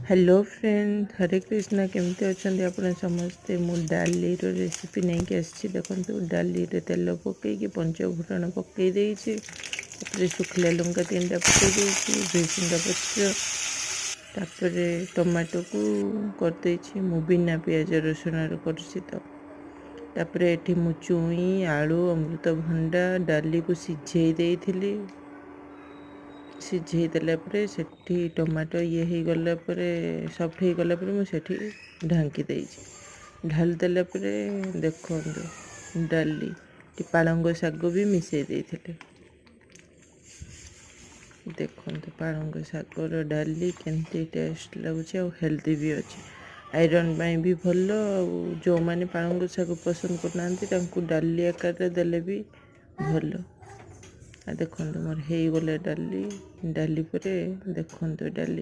Hello friend, हरे कृष्णा। केमती अच्छा आप समस्ते। मु डाली रेसिपी नहीं कि आसी देखो। डाली तेल पकईकि पंचफुटन पकई देछि, शुखला लंका 3टा पकई देछि, भृसंगा पत्र, तापर टमाटो को करदेछि। मु बिना पियाज रसुण करछि तो तापर एठी मु चुई आलू अमृतभंडा डाली को सिझेई देइथिली। सिझेई देला परे सेठी टमाटो ये हो गला परे सॉफ्ट हो गला परे मुझे ढांकी देइछि। ढाल देला परे देखो डाली पालंग शाग भी मिसई देइथिले। देखो पालंग शागर डाली केमती टेस्ट लगुच और हेल्दी भी अच्छे। आयरन भी भल। जो मैंने पालंग शाग पसंद करना डाली आकार देले भी भल। देखो मोर हो गले डाली डाली पर देखो डाली